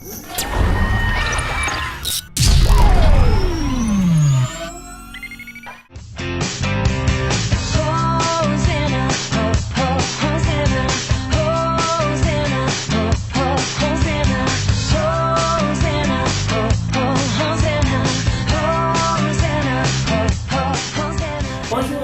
Bonjour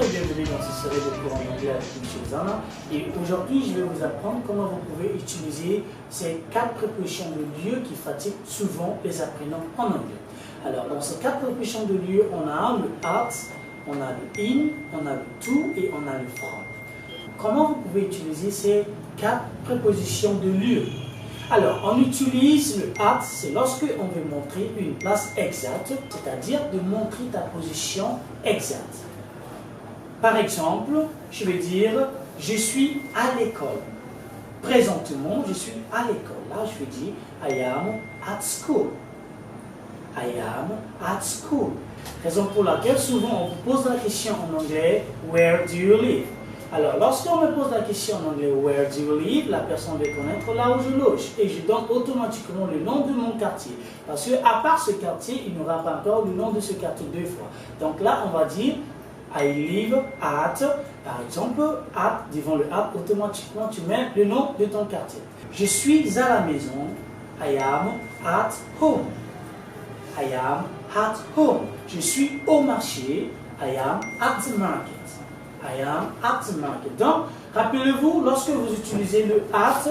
et bienvenue dans ce série de cours en anglais avec M. Zana. Et aujourd'hui, je vais vous apprendre comment vous pouvez utiliser ces 4 prépositions de lieu qui fatiguent souvent les apprenants en anglais. Alors, dans ces 4 prépositions de lieu, on a le at, on a le in, on a le to et on a le from. Comment vous pouvez utiliser ces 4 prépositions de lieu? Alors, on utilise le at, c'est lorsque on veut montrer une place exacte, c'est-à-dire de montrer ta position exacte. Par exemple, je vais dire « je suis à l'école ». Présentement, je suis à l'école. Là, je vais dire « I am at school ». I am at school. Raison pour laquelle souvent on vous pose la question en anglais « Where do you live ?» Alors, lorsqu'on me pose la question en anglais « Where do you live ?» la personne va connaître là où je loge. Et je donne automatiquement le nom de mon quartier. Parce qu'à part ce quartier, il n'y aura pas encore le nom de ce quartier 2 fois. Donc là, on va dire I live at, par exemple, at, devant le at, automatiquement tu mets le nom de ton quartier. Je suis à la maison, I am at home. I am at home. Je suis au marché, I am at the market. I am at the market. Donc, rappelez-vous, lorsque vous utilisez le at,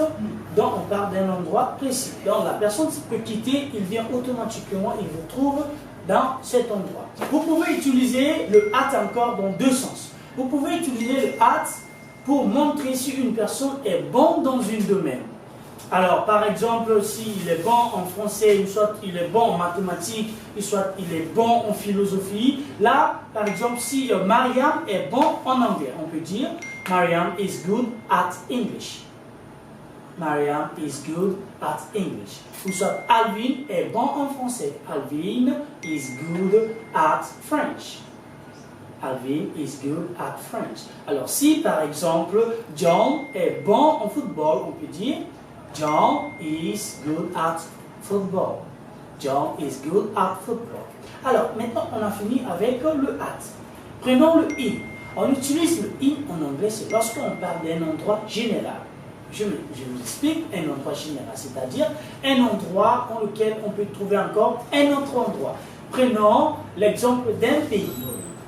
donc on parle d'un endroit précis. Donc la personne peut quitter, il vient automatiquement, il vous trouve dans cet endroit. Vous pouvez utiliser le at encore dans 2 sens. Vous pouvez utiliser le at pour montrer si une personne est bonne dans un domaine. Alors, par exemple, s'il est bon en français, soit il est bon en mathématiques, soit il est bon en philosophie. Là, par exemple, si Mariam est bon en anglais, on peut dire Mariam is good at English. Mariam is good at English. Ou soit Alvin est bon en français. Alvin is good at French. Alvin is good at French. Alors si par exemple John est bon en football, on peut dire John is good at football. John is good at football. Alors maintenant on a fini avec le at. Prenons le in. On utilise le in en anglais, c'est lorsqu'on parle d'un endroit général. Je vous explique un endroit général, c'est-à-dire un endroit dans lequel on peut trouver encore un autre endroit. Prenons l'exemple d'un pays,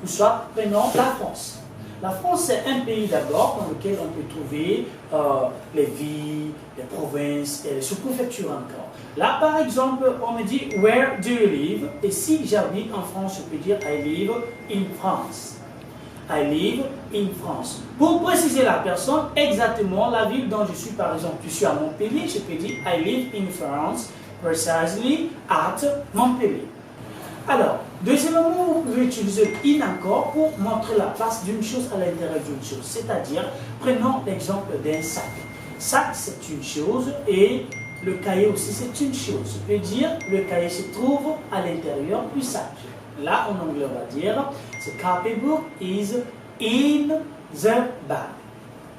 ou soit prenons la France. La France, c'est un pays d'abord dans lequel on peut trouver les villes, les provinces et les sous-préfectures encore. Là, par exemple, on me dit « Where do you live ?» Et si j'habite en France, je peux dire « I live in France ». I live in France. Pour préciser la personne, exactement la ville dont je suis, par exemple, je suis à Montpellier, je peux dire I live in France, precisely at Montpellier. Alors, deuxièmement, vous pouvez utiliser in encore pour montrer la place d'une chose à l'intérieur d'une chose. C'est-à-dire, prenons l'exemple d'un sac. Sac, c'est une chose et le cahier aussi, c'est une chose. Je peux dire le cahier se trouve à l'intérieur du sac. Là, en anglais, on va dire the copybook is in the bag.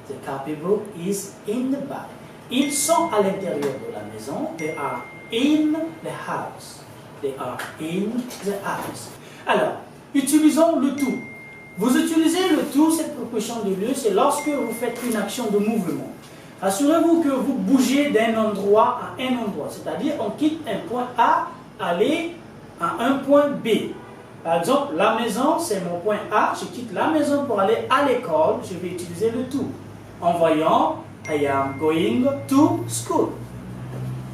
The copybook is in the bag. Ils sont à l'intérieur de la maison. They are in the house. They are in the house. Alors, utilisons le tout. Vous utilisez le tout, cette préposition de lieu, c'est lorsque vous faites une action de mouvement. Assurez-vous que vous bougez d'un endroit à un endroit. C'est-à-dire, on quitte un point A, aller à un point B. Par exemple, la maison, c'est mon point A. Je quitte la maison pour aller à l'école. Je vais utiliser le to. En voyant, I am going to school.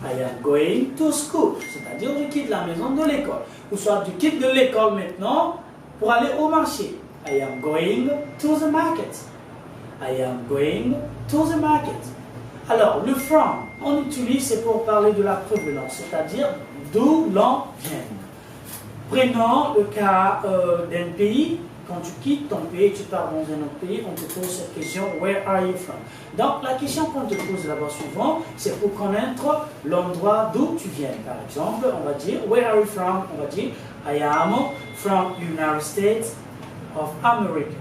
I am going to school. C'est-à-dire, je quitte la maison de l'école. Ou soit, je quitte de l'école maintenant pour aller au marché. I am going to the market. I am going to the market. Alors, le from, on utilise, c'est pour parler de la provenance, c'est-à-dire d'où l'on vient. Prenons le cas d'un pays. Quand tu quittes ton pays, tu pars dans un autre pays, on te pose cette question, where are you from? Donc la question qu'on te pose là-bas souvent, c'est pour connaître l'endroit d'où tu viens. Par exemple, on va dire, where are you from? On va dire, I am from United States of America.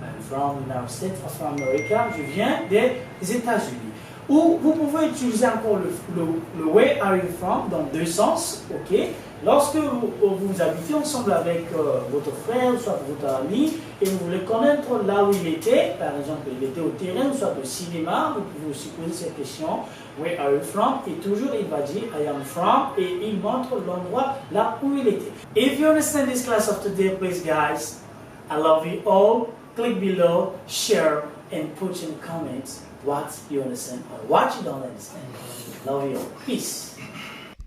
I'm from United States of America. Je viens des États-Unis. Ou vous pouvez utiliser encore le Where are you from dans deux sens, ok? Lorsque vous habitez ensemble avec votre frère, soit votre ami, et vous voulez connaître là où il était, par exemple, il était au terrain, soit au cinéma, vous pouvez aussi poser cette question, Where are you from? Et toujours il va dire I am from, et il montre l'endroit là où il était. If you understand this class of today, please guys, I love you all. Click below, share, and put in comments what you understand or what you don't understand. Love you all. Peace.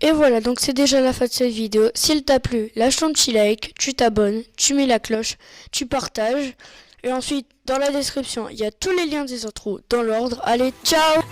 Et voilà, donc c'est déjà la fin de cette vidéo. S'il t'a plu, lâche ton petit like, tu t'abonnes, tu mets la cloche, tu partages. Et ensuite, dans la description, il y a tous les liens des intros dans l'ordre. Allez, ciao!